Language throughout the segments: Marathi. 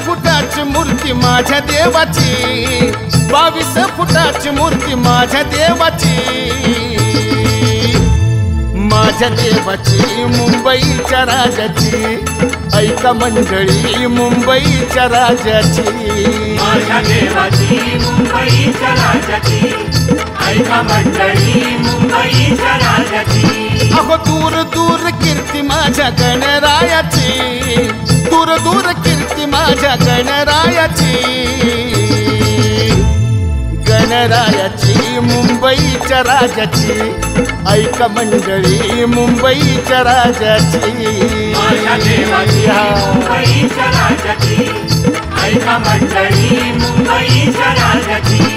फुटाची मूर्ती माझ्या देवाची, 22 फुटाची मूर्ती माझ्या देवाची, माझ्या देवाची मुंबईच्या राजाची, ऐका मंडळी मुंबईच्या राजाची, माझ्या देवाची मुंबईच्या राजाची, ऐका मंडळी मुंबईच्या राजाची। अहो दूर दूर कीर्ती माझ्या गणरायाची, दूर दूर कीर्ती माझ्या गणरायाची, गणरायाची मुंबईच्या राजाची, ऐका मंडळी मुंबईच्या राजाची, माझ्या देवाची मुंबईच्या राजाची, ऐका मंडळी मुंबईच्या राजाची।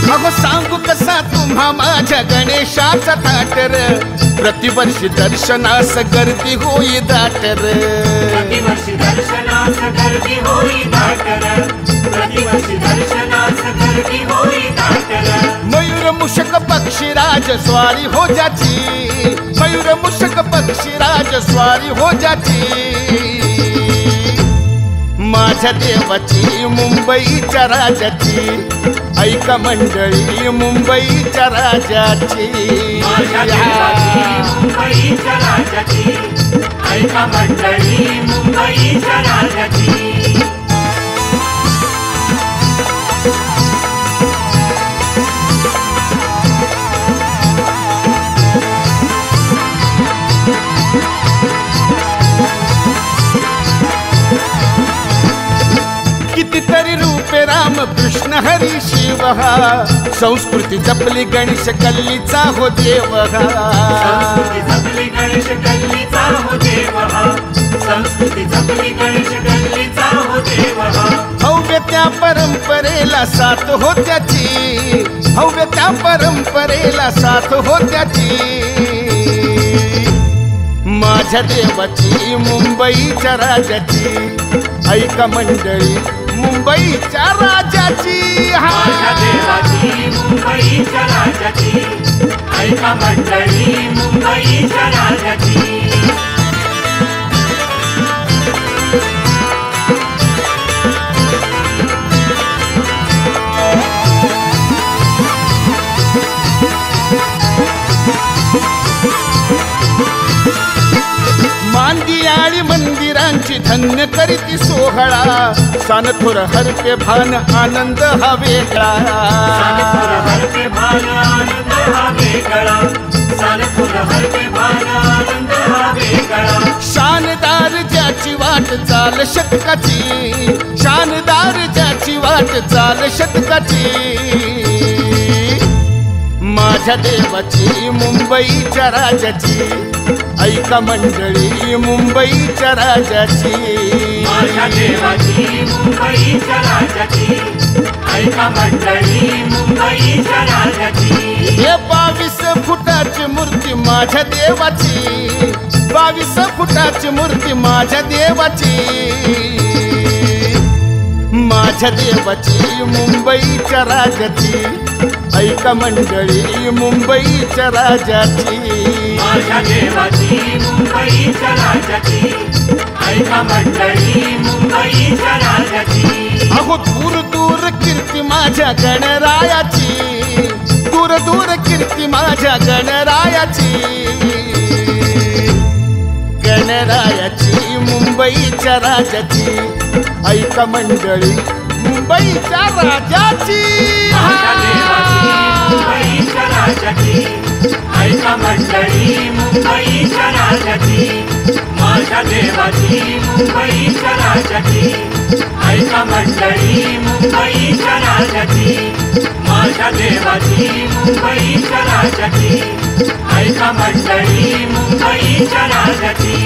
अहो सांगू कसा तुम्हा माझ्या गणेशाचा थाटर, प्रतिवर्षी दर्शनास गर्दी होई दाटर, प्रतिवर्षी दर्शनास गर्दी होई दाटर, प्रतिवर्षी दर्शनास गर्दी होई दाटर। मयूर मुषक पक्षीराज स्वारी हो जाची, मयूर मुषक पक्षीराज स्वारी हो जाची, माझ्या देवाची मुंबईच्या राजाची, ऐका मंडळी मुंबईच्या राजाची, माझ्या देवाची मुंबईच्या राजाची, ऐका मंडळी मुंबईच्या राजाची। कितीतरी रूपे राम कृष्ण हरी शिव, संस्कृती जपली गणेश कल्लीचा हो देव, संस्कृती जपली गणेश कल्लीचा हो देव, संस्कृती जपली गणेश कल्लीचा हो देव। भव्य त्या परंपरेला साथ हो त्याची, भव्य त्या परंपरेला साथ हो त्याची, माझ्या देवाची मुंबईच्या राजाची, ऐका मंडळी मुंबईच्या राजाची, माझ्या देवाची मुंबईच्या राजाची, ऐका मंडळी मुंबईच्या राजाची। मांदियाळी मंदिरांची धन्य करीती सोहळा, सानथोर हरपे भान आनंद हा वेगळा, सानथोर हरपे भान आनंद हा वेगळा, सानथोर हरपे भान आनंद हा वेगळा। शानदार ज्याची वाट चाल शतकाची, शानदार ज्याची वाट चाल शतकाची, माझ्या देवाची मुंबईच्या राजाची, ऐका मंडळी मुंबईच्या राजाची, माझ्या देवाची मुंबईच्या राजाची, ऐका मंडळी मुंबईच्या राजाची। हे 22 फुटाची मूर्ती माझ्या देवाची, 22 फुटाची मूर्ती माझ्या देवाची, माझ्या देवाची मुंबईच्या राजाची, ऐका मंडळी मुंबईच्या राजाची, माझ्या देवाची मुंबईच्या राजाची, ऐका मंडळी मुंबईच्या राजाची। अहो दूर दूर कीर्ती माझ्या गणरायाची, दूर दूर कीर्ती माझ्या गणरायाची, गणरायाची मुंबईच्या राजाची, ऐका मंडळी मुंबईच्या राजाची, माझ्या देवाची मुंबईच्या राजाची, ऐका मंडळी मुंबईच्या राजाची, माझ्या देवाची मुंबईच्या राजाची, ऐका मंडळी मुंबईच्या राजाची, माझ्या देवाची मुंबईच्या राजाची, ऐका मंडळी मुंबईच्या राजाची।